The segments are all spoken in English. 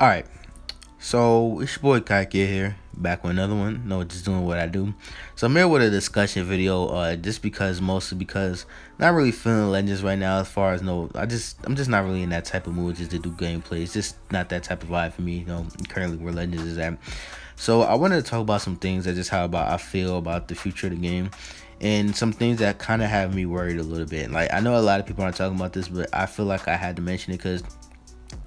All right, so it's your boy Kike here, back with another one. No, just doing what I do. So I'm here with a discussion video, just because mostly because not really feeling Legends right now. As far as no, I'm just not really in that type of mood just to do gameplay. It's just not that type of vibe for me. Currently where Legends is at. So I wanted to talk about some things that just how about I feel about the future of the game. And some things that kind of have me worried a little bit. Like I know a lot of people aren't talking about this, but I feel like I had to mention it because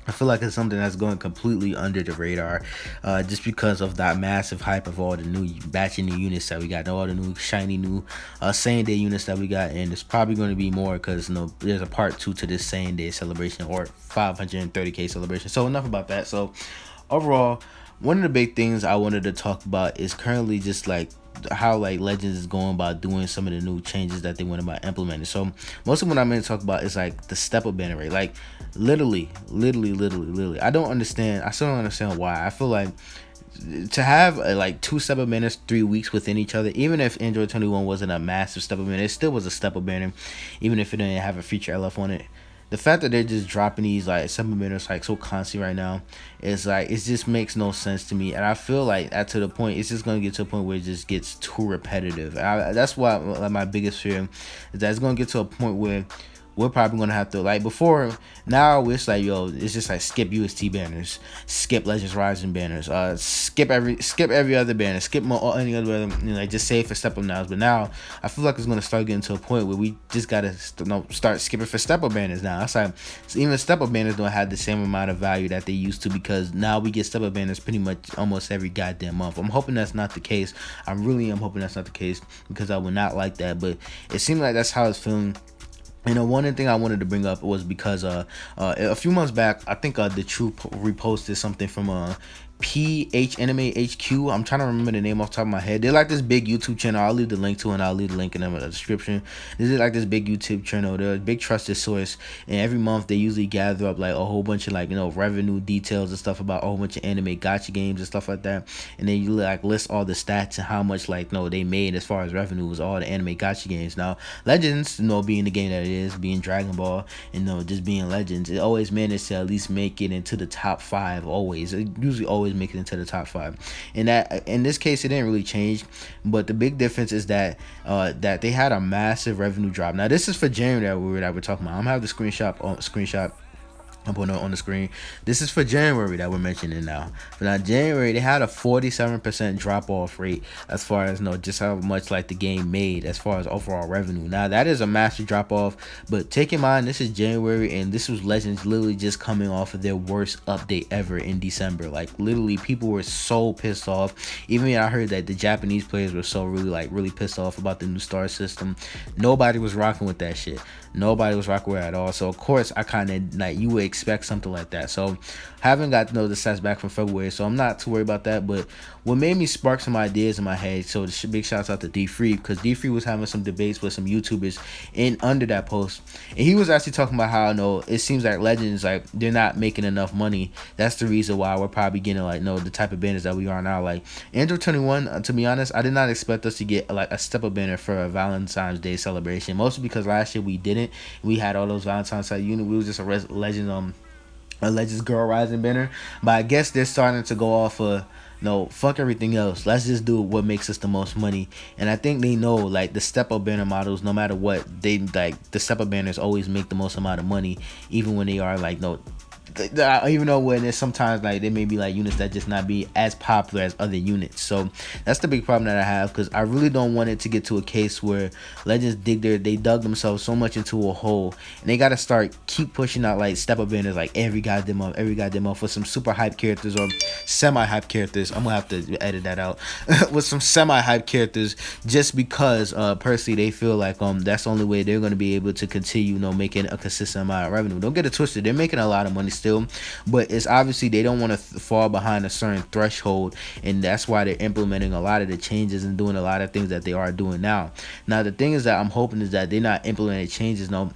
I feel like it's something that's going completely under the radar, just because of that massive hype of all the new batch of new units that we got, all the new shiny new same day units that we got, and it's probably going to be more because there's a part two to this same day celebration or 530k celebration. So enough about that. So overall, one of the big things I wanted to talk about is currently just like how like Legends is going about doing some of the new changes that they went about implementing. So most of what I'm going to talk about is like the step up banner rate. Like literally. I don't understand. I still don't understand why. I feel like to have like two step up banners 3 weeks within each other, even if Android 21 wasn't a massive step up banner, it still was a step up banner, even if it didn't have a feature LF on it. The fact that they're just dropping these like step up banners like so constantly right now is like it just makes no sense to me, and I feel like that to the point it's just gonna get to a point where it just gets too repetitive. That's why like, my biggest fear is that it's gonna get to a point where we're probably gonna have to like before now it's like it's just like skip UST banners, skip Legends Rising banners, skip every other banner, skip any other like just save for step up nows. But now I feel like it's gonna start getting to a point where we just gotta start skipping for step up banners now. That's like so even step up banners don't have the same amount of value that they used to, because now we get step up banners pretty much almost every goddamn month. I'm hoping that's not the case. I really am hoping that's not the case, because I would not like that, but it seems like that's how it's feeling. One thing I wanted to bring up was because a few months back, I think the Truth reposted something from PH Anime HQ. I'm trying to remember the name off the top of my head. They're like this big YouTube channel. I'll leave the link to it, and I'll leave the link in the description. This is like this big YouTube channel. They're a big trusted source, and every month they usually gather up like a whole bunch of like revenue details and stuff about a whole bunch of anime gacha games and stuff like that. And then you like list all the stats and how much they made as far as revenue was all the anime gacha games. Now Legends, being the game that it is, being Dragon Ball, and just being Legends, it always managed to at least make it into the top 5. Always, it usually always make it into the top 5. And that in this case, it didn't really change. But the big difference is that that they had a massive revenue drop. Now this is for January that we're talking about. I'm gonna have the screenshot. I'm putting it on the screen. This is for January that we're mentioning now. For now, January, they had a 47% drop off rate as far as just how much like the game made as far as overall revenue. Now that is a massive drop off, but take in mind this is January, and this was Legends literally just coming off of their worst update ever in December. Like literally, people were so pissed off. Even I heard that the Japanese players were so really pissed off about the new star system. Nobody was rocking with that shit. Nobody was rocking with it at all. So of course, I kind of like you would expect something like that. So haven't got the stats back from February, so I'm not too worried about that. But what made me spark some ideas in my head, so big shouts out to D3, because D3 was having some debates with some YouTubers in under that post, and he was actually talking about how it seems like Legends, like they're not making enough money. That's the reason why we're probably getting like the type of banners that we are now. Like Android 21, to be honest, I did not expect us to get like a step up banner for a Valentine's Day celebration, mostly because last year we didn't. We had all those Valentine's Day units. We was just a Legends Girl Rising banner, but I guess they're starting to go off of no, fuck everything else. Let's just do what makes us the most money. And I think they know like the step up banner models, no matter what, they like the step up banners always make the most amount of money, even when they are like even though when there's sometimes like there may be like units that just not be as popular as other units. So that's the big problem that I have, because I really don't want it to get to a case where Legends they dug themselves so much into a hole, and they gotta keep pushing out like step up banners like every goddamn month for some super hype characters or semi hype characters. I'm gonna have to edit that out with some semi hype characters, just because personally they feel like that's the only way they're gonna be able to continue making a consistent amount of revenue. Don't get it twisted, they're making a lot of money still, but it's obviously they don't want to fall behind a certain threshold, and that's why they're implementing a lot of the changes and doing a lot of things that they are doing now. Now the thing is that I'm hoping is that they're not implementing changes and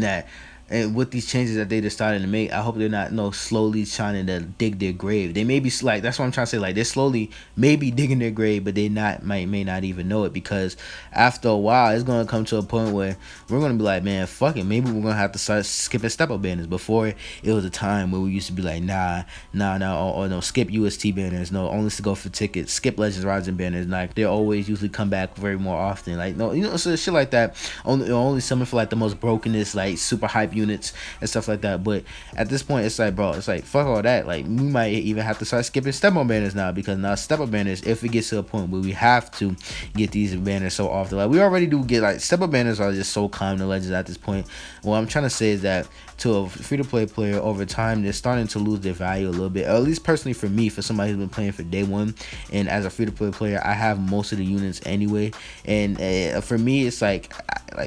that and with these changes that they decided to make, I hope they're not slowly trying to dig their grave. They may be like, that's what I'm trying to say. Like, they're slowly maybe digging their grave, but they not may not even know it, because after a while, it's gonna come to a point where we're gonna be like, man, fuck it. Maybe we're gonna have to start skipping step up banners. Before, it was a time where we used to be like, nah, or no, skip UST banners, no, only to go for tickets, skip Legends Rising banners. Like, they always usually come back very more often. Like, no, so shit like that. Only summon for like the most brokenest, like super hype units and stuff like that. But at this point, it's like, bro, it's like, fuck all that. Like, we might even have to start skipping step up banners now, because now step up banners, if it gets to a point where we have to get these banners so often, like we already do get, like, step up banners are just so common to Legends at this point. What I'm trying to say is that to a free-to-play player, over time, they're starting to lose their value a little bit. Or at least personally for me, for somebody who's been playing for day one, and as a free-to-play player, I have most of the units anyway. And for me, it's like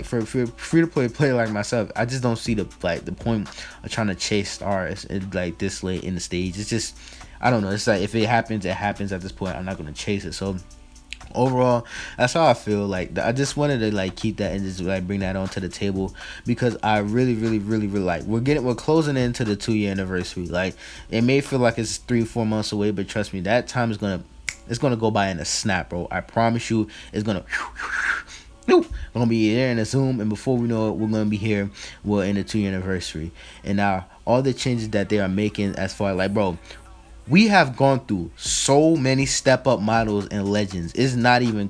for a free-to-play player like myself, I just don't see the point of trying to chase stars like this late in the stage. It's just, I don't know. It's like, if it happens, it happens at this point. I'm not gonna chase it. So overall, that's how I feel. Like, I just wanted to like keep that and just like bring that onto the table, because I really like, we're closing into the 2-year anniversary. Like, it may feel like it's 3-4 months away, but trust me, that time is gonna go by in a snap, bro. I promise you, it's gonna we're gonna be there in a Zoom, and before we know it, we're gonna be here. We're in the 2-year anniversary, and now all the changes that they are making, as far as like, bro, we have gone through so many step up models in Legends. It's not even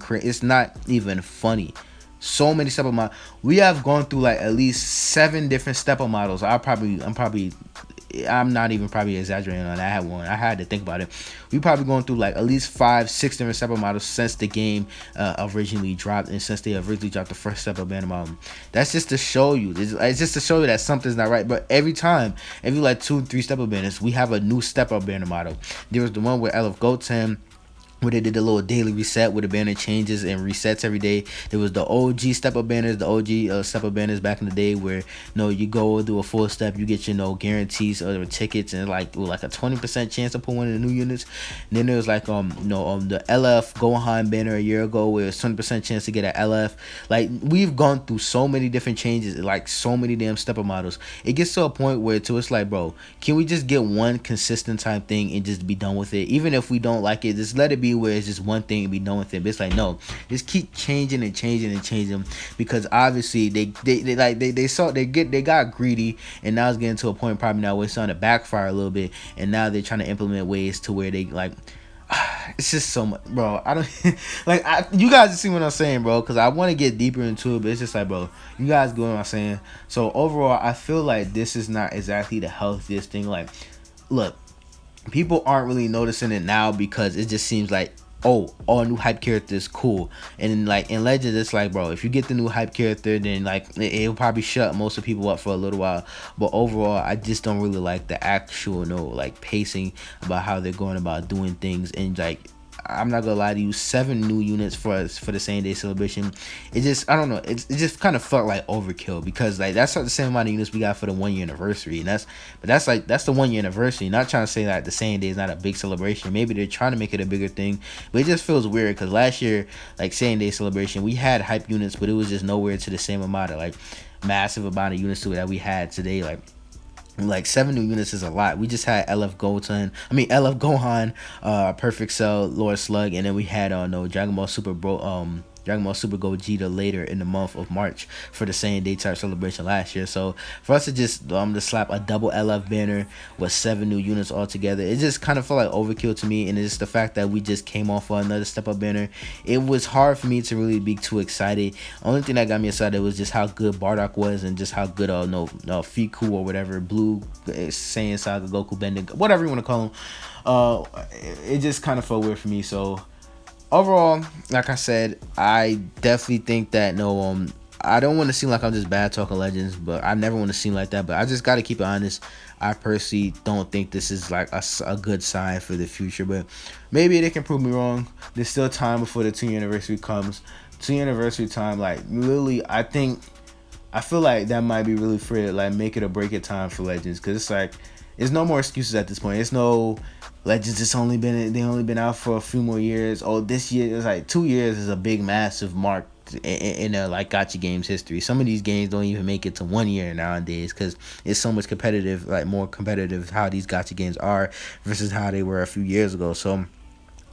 funny. So many step up models. We have gone through like at least 7 different step up models. I'm not even probably exaggerating on that one. I had to think about it. We probably going through like at least 5-6 different step up models since the game originally dropped, and since they originally dropped the first step up banner model. That's just to show you. It's just to show you that something's not right. But every like 2-3 step up banners, we have a new step up banner model. There was the one with LF Goten, where they did the little daily reset where the banner changes and resets every day. There was the OG step up banners, step up banners back in the day, where you go do a full step, you get guarantees or tickets, and like with like a 20% chance to pull one of the new units. And then there was like the LF Gohan banner a year ago, where it's 20% chance to get an LF. Like, we've gone through so many different changes, like so many damn step up models. It gets to a point where it's like, bro, can we just get one consistent type thing and just be done with it? Even if we don't like it, just let it be where it's just one thing and be done with it. But it's like, no, just keep changing and changing and changing, because obviously they got greedy, and now it's getting to a point probably now where it's starting to backfire a little bit, and now they're trying to implement ways to where they like it's just so much, bro. I don't you guys see what I'm saying, bro, because I want to get deeper into it, but it's just like, bro, you guys get what I'm saying. So overall, I feel like this is not exactly the healthiest thing. Like, look, people aren't really noticing it now because it just seems like, oh, all new hype characters, cool. And then, like, in Legends, it's like, bro, if you get the new hype character, then like it'll probably shut most of people up for a little while. But overall, I just don't really like the actual like pacing about how they're going about doing things. And like, I'm not gonna lie to you, 7 new units for the same day celebration. It just, I don't know, it just kind of felt like overkill, because like that's not the same amount of units we got for the 1-year anniversary, and that's the 1-year anniversary. Not trying to say that the same day is not a big celebration. Maybe they're trying to make it a bigger thing, but it just feels weird, because last year, like, same day celebration, we had hype units, but it was just nowhere to the same amount of like massive amount of units to it that we had today. Like 7 new units is a lot. We just had LF Gohan, Perfect Cell, Lord Slug, and then we had Dragon Ball Super Gogeta later in the month of March for the same day type celebration last year. So for us to just to slap a double LF banner with 7 new units all together, it just kind of felt like overkill to me. And it's the fact that we just came off of another step up banner. It was hard for me to really be too excited. Only thing that got me excited was just how good Bardock was, and just how good Fiku or whatever, Blue Saiyan Saga, Goku Bending, whatever you want to call him. It just kind of felt weird for me. So overall, like I said, I definitely think that I don't want to seem like I'm just bad talking Legends, but I never want to seem like that. But I just got to keep it honest. I personally don't think this is like a good sign for the future, but maybe they can prove me wrong. There's still time before the 2-year anniversary comes. 2-year anniversary time, like, literally, I feel like that might be really for like make it or break it time for Legends, because it's like, there's no more excuses at this point. It's no Legends. They only been out for a few more years. Oh, this year it's like 2 years is a big massive mark in like gacha games history. Some of these games don't even make it to 1 year nowadays because it's so much competitive, like more competitive how these gacha games are versus how they were a few years ago. So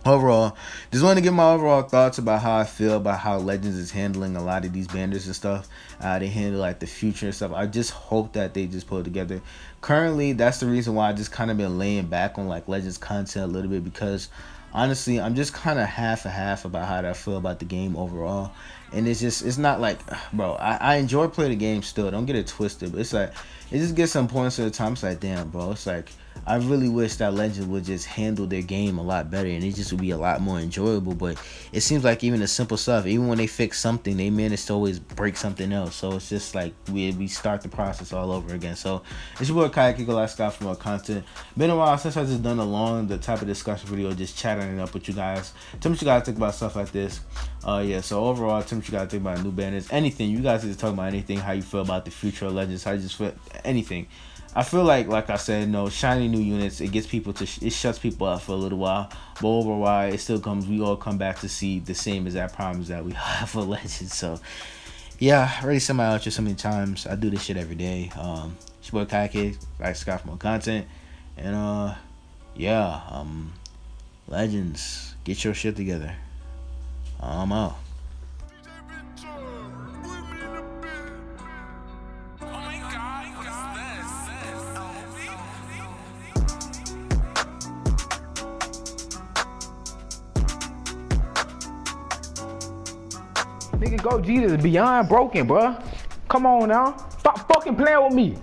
overall, just want to give my overall thoughts about how I feel about how Legends is handling a lot of these banners and stuff. They handle like the future and stuff. I just hope that they just pull it together. Currently, that's the reason why I just kind of been laying back on like Legends content a little bit, because honestly, I'm just kind of half a half about how I feel about the game overall. And it's not like, bro, I enjoy playing the game still. Don't get it twisted. But it's like, it just gets some points at the time. It's like, damn, bro. It's like, I really wish that Legend would just handle their game a lot better, and it just would be a lot more enjoyable. But it seems like even the simple stuff, even when they fix something, they manage to always break something else. So it's just like we start the process all over again. So it's your boy Kai Kiko. Last Scott for more content. Been a while since I just done the type of discussion video, just chatting it up with you guys. Tell me what you guys think about stuff like this. Yeah. So overall, tell me what you guys think about new banners. Anything you guys need to talk about, anything, how you feel about the future of Legends, how you just feel, anything. I feel like I said, no, shiny new units, it gets people to, it shuts people up for a little while. But overall, it still comes, we all come back to see the same exact problems that we have for Legends. So, yeah, I already said my outro so many times. I do this shit every day. It's your boy Kaike, like Scott for more content. And, yeah, Legends, get your shit together. I'm out. Nigga, Gogeta is beyond broken, bruh. Come on now. Stop fucking playing with me.